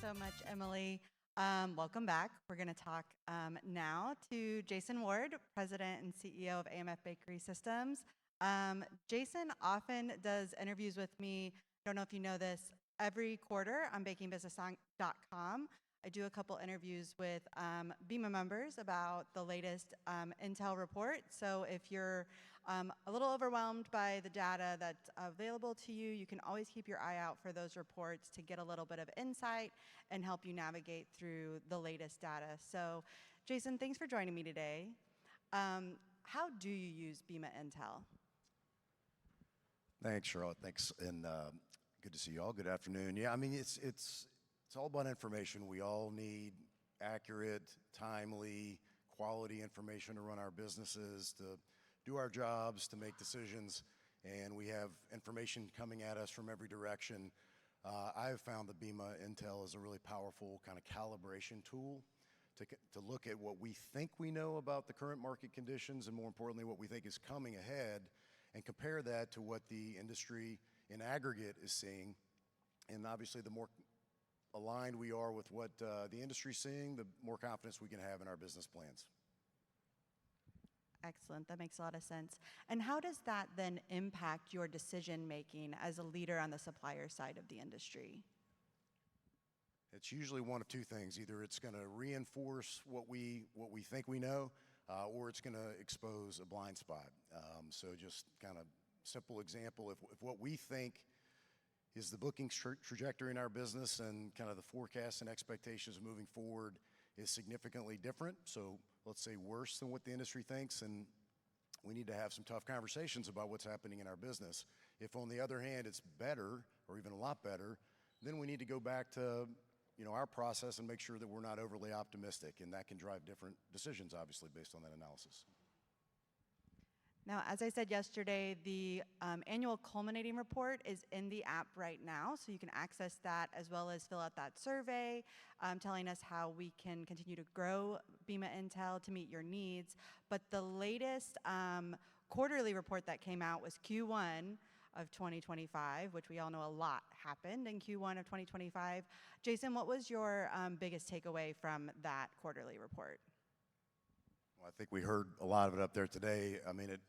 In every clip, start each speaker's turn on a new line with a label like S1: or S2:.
S1: so much, Emily. Welcome back. We're going to talk now to Jason Ward, President and CEO of AMF Bakery Systems. Jason often does interviews with me. I don't know if you know this. Every quarter on bakingbusiness.com, I do a couple interviews with BEMA members about the latest Intel report. So if you're a little overwhelmed by the data that's available to you, you can always keep your eye out for those reports to get a little bit of insight and help you navigate through the latest data. So Jason, thanks for joining me today. How do you use BEMA Intel?
S2: Thanks, Charlotte. Thanks, and good to see you all. Good afternoon. Yeah, I mean, it's all about information. We all need accurate, timely, quality information to run our businesses, to do our jobs, to make decisions, and we have information coming at us from every direction. I have found the BEMA Intel is a really powerful kind of calibration tool to look at what we think we know about the current market conditions, and more importantly, what we think is coming ahead, and compare that to what the industry in aggregate is seeing. And obviously, the more aligned we are with what the industry's seeing, the more confidence we can have in our business plans.
S1: Excellent, that makes a lot of sense. And how does that then impact your decision making as a leader on the supplier side of the industry?
S2: It's usually one of two things. Either it's going to reinforce what we think we know, or it's going to expose a blind spot. So just kind of simple example, if what we think is the booking trajectory in our business and kind of the forecasts and expectations moving forward is significantly different, so let's say worse than what the industry thinks, and we need to have some tough conversations about what's happening in our business. If on the other hand it's better, or even a lot better, then we need to go back to our process and make sure that we're not overly optimistic, and that can drive different decisions, obviously, based on that analysis.
S1: Now, as I said yesterday, the annual culminating report is in the app right now, so you can access that as well as fill out that survey telling us how we can continue to grow BEMA Intel to meet your needs. But the latest quarterly report that came out was Q1 of 2025, which we all know a lot happened in Q1 of 2025. Jason, what was your biggest takeaway from that quarterly report?
S2: Well, I think we heard a lot of it up there today. I mean, it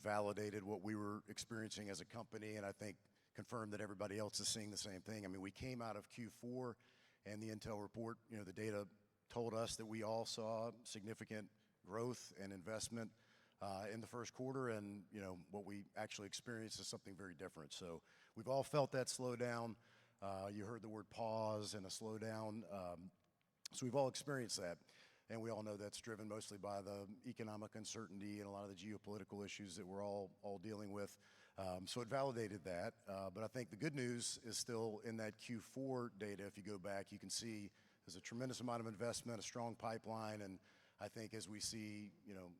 S2: validated what we were experiencing as a company, and I think confirmed that everybody else is seeing the same thing. I mean, we came out of Q4 and the Intel report, the data told us that we all saw significant growth and investment in the first quarter, and what we actually experienced is something very different. So we've all felt that slowdown. You heard the word pause and a slowdown. So we've all experienced that. And we all know that's driven mostly by the economic uncertainty and a lot of the geopolitical issues that we're all dealing with. So it validated that. But I think the good news is still in that Q4 data. If you go back, you can see there's a tremendous amount of investment, a strong pipeline, and I think as we see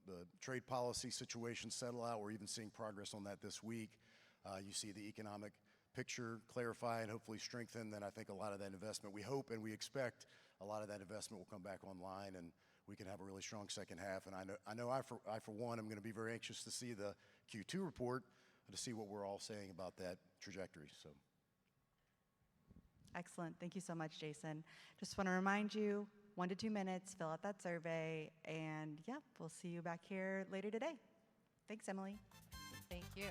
S2: the trade policy situation settle out, we're even seeing progress on that this week. You see the economic picture clarify and hopefully strengthen, then I think a lot of that investment, we hope and we expect a lot of that investment will come back online, and we can have a really strong second half. And I know I for one, am going to be very anxious to see the Q2 report to see what we're all saying about that trajectory. So.
S1: Excellent. Thank you so much, Jason. Just want to remind you, 1 to 2 minutes, fill out that survey, and yeah, we'll see you back here later today. Thanks, Emily.
S3: Thank you.